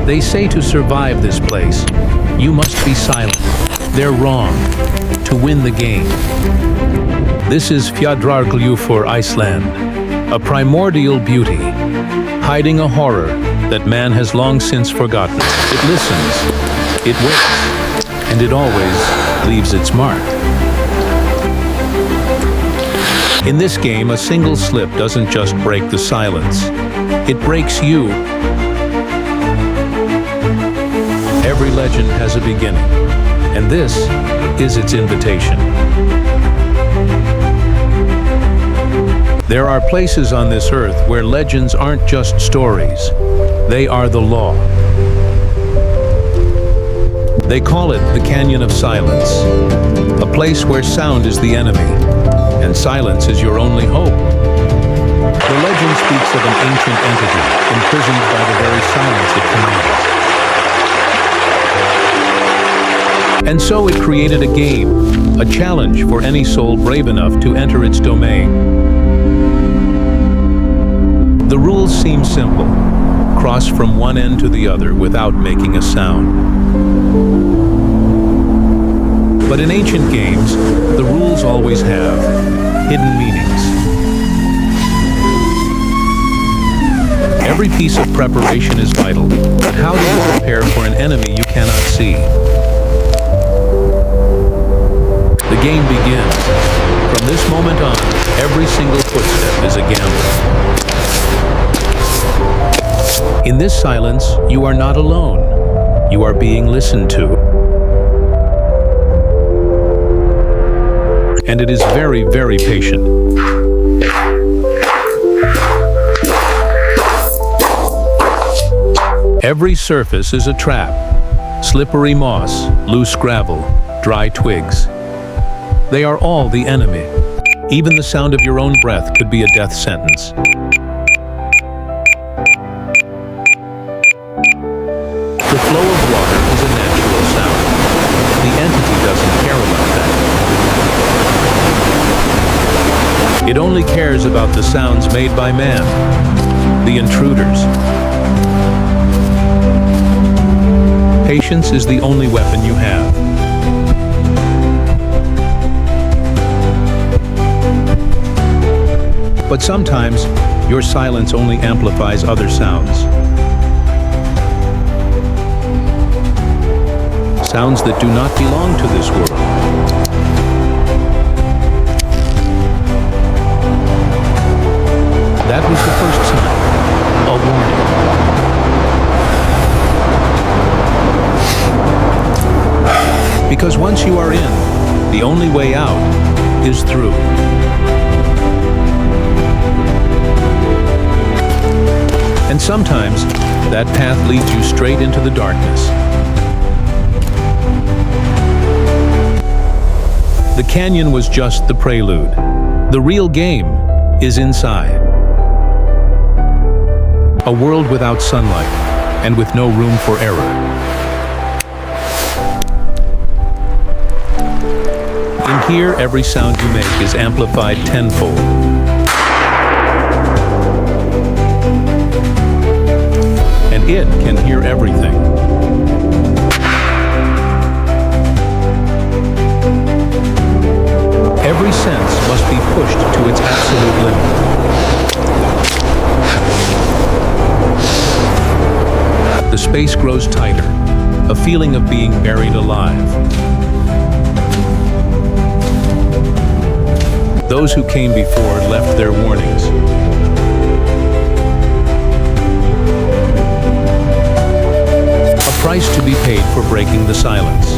They say to survive this place, you must be silent. They're wrong. To win the game. This is Fjadrarglju for Iceland, a primordial beauty, hiding a horror that man has long since forgotten. It listens, it waits, and it always leaves its mark. In this game, a single slip doesn't just break the silence, it breaks you. Every legend has a beginning, and this is its invitation. There are places on this earth where legends aren't just stories, they are the law. They call it the Canyon of Silence, a place where sound is the enemy, and silence is your only hope. The legend speaks of an ancient entity, imprisoned by the very silence it commands. And so it created a game, a challenge for any soul brave enough to enter its domain. The rules seem simple. Cross from one end to the other without making a sound. But in ancient games, the rules always have hidden meanings. Every piece of preparation is vital, but how do you prepare for an enemy you cannot see? The game begins. From this moment on, every single footstep is a gamble. In this silence, you are not alone. You are being listened to. And it is very, very patient. Every surface is a trap. Slippery moss, loose gravel, dry twigs. They are all the enemy. Even the sound of your own breath could be a death sentence. The flow of water is a natural sound. The entity doesn't care about that. It only cares about the sounds made by man, the intruders. Patience is the only weapon you have. But sometimes, your silence only amplifies other sounds. Sounds that do not belong to this world. That was the first sign, a warning. Because once you are in, the only way out is through. And sometimes, that path leads you straight into the darkness. The canyon was just the prelude. The real game is inside. A world without sunlight, and with no room for error. In here, every sound you make is amplified tenfold. And it can hear everything. Every sense must be pushed to its absolute limit. The space grows tighter, a feeling of being buried alive. Those who came before left their warnings. A price to be paid for breaking the silence.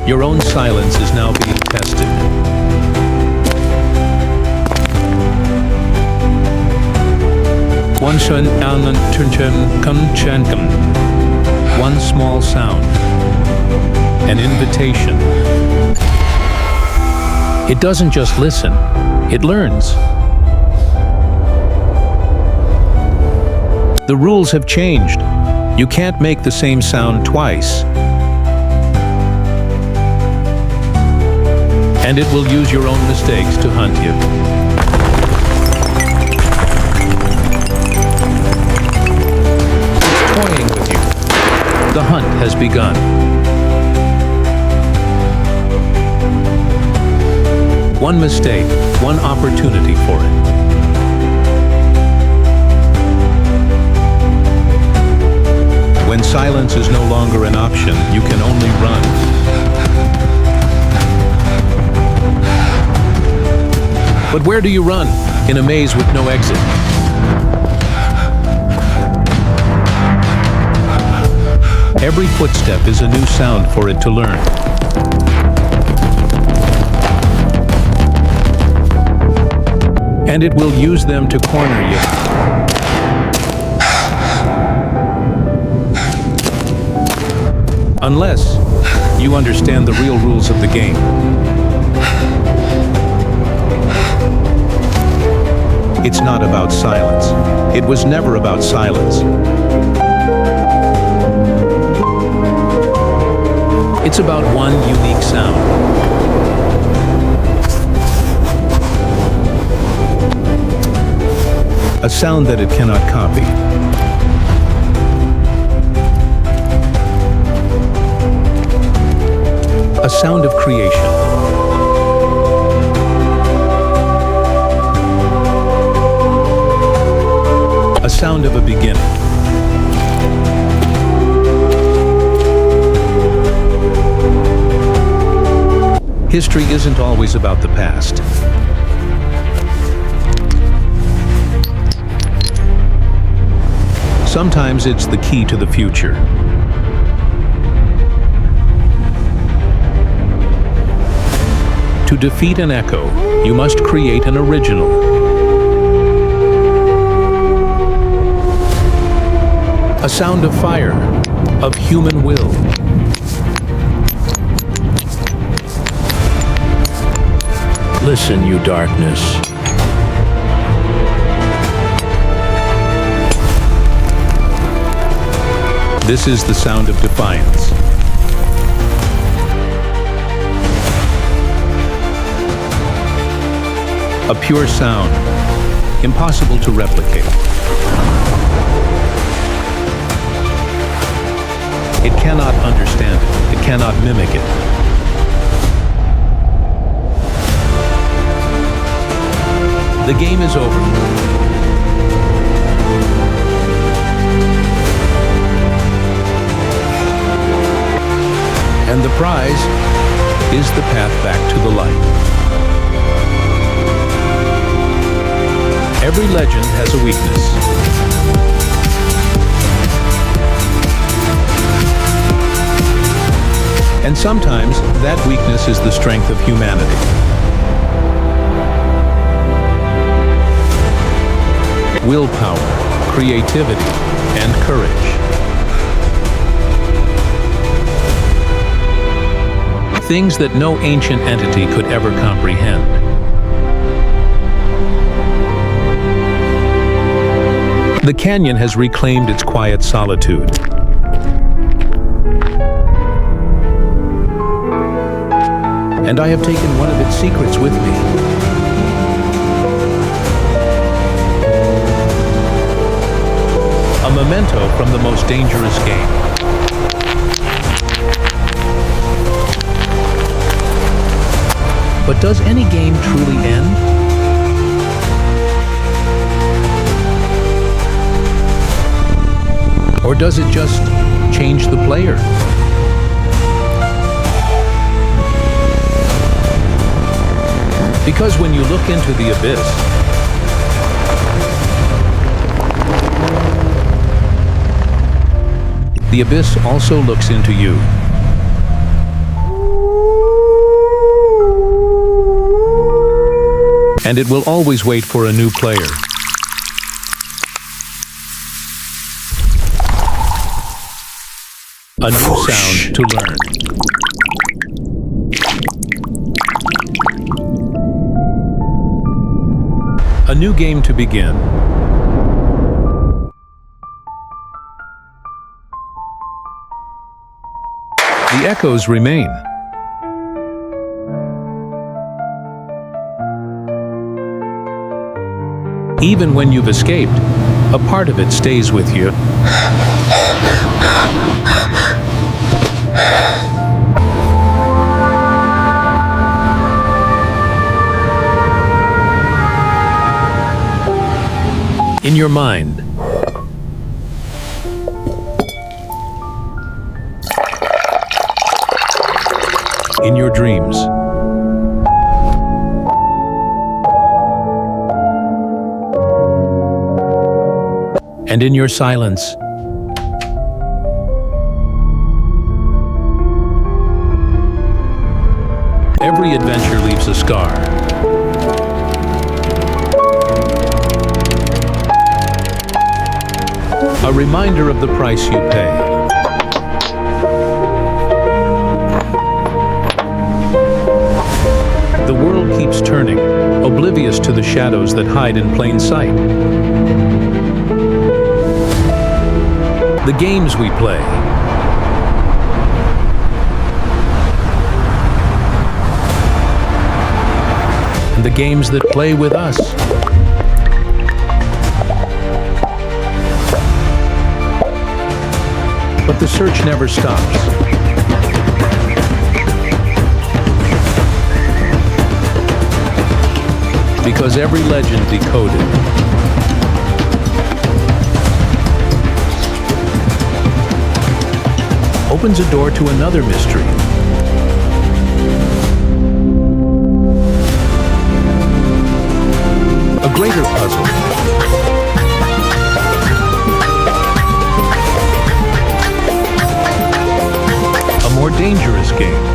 Your own silence is now being tested. One small sound. An invitation. It doesn't just listen, it learns. The rules have changed. You can't make the same sound twice. And it will use your own mistakes to hunt you. begun. One mistake, one opportunity for it. When silence is no longer an option, you can only run. But where do you run? In a maze with no exit. Every footstep is a new sound for it to learn. And it will use them to corner you. Unless you understand the real rules of the game. It's not about silence. It was never about silence. It's about one unique sound. A sound that it cannot copy. A sound of creation. A sound of a beginning. History isn't always about the past. Sometimes it's the key to the future. To defeat an echo, you must create an original. A sound of fire, of human will. Listen, you darkness. This is the sound of defiance. A pure sound, impossible to replicate. It cannot understand it. It cannot mimic it. The game is over. And the prize is the path back to the light. Every legend has a weakness. And sometimes that weakness is the strength of humanity. Willpower, creativity, and courage. Things that no ancient entity could ever comprehend. The canyon has reclaimed its quiet solitude. And I have taken one of its secrets with me. A memento from the most dangerous game. But does any game truly end? Or does it just change the player? Because when you look into the abyss, the abyss also looks into you. And it will always wait for a new player. A new sound to learn. A new game to begin. The echoes remain. Even when you've escaped, a part of it stays with you. In your mind. In your dreams. And in your silence. Every adventure leaves a scar. A reminder of the price you pay. The world keeps turning, oblivious to the shadows that hide in plain sight. The games we play. And the games that play with us. But the search never stops. Because every legend decoded opens a door to another mystery. A greater puzzle. A more dangerous game.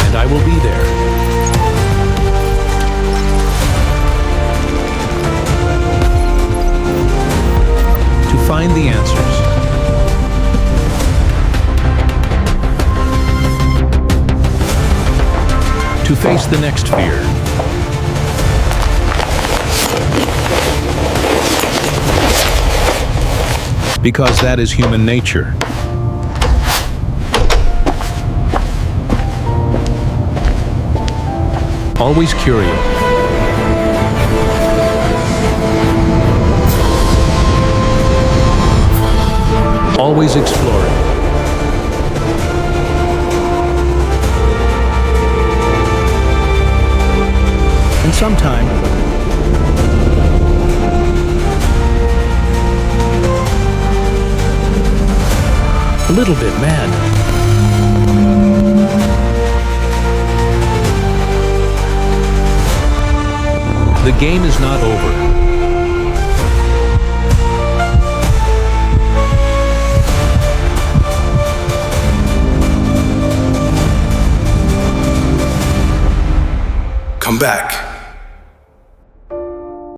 And I will be there. To find the answers. To face the next fear. Because that is human nature. Always curious. Always exploring. And sometime, a little bit mad. The game is not over. Come back.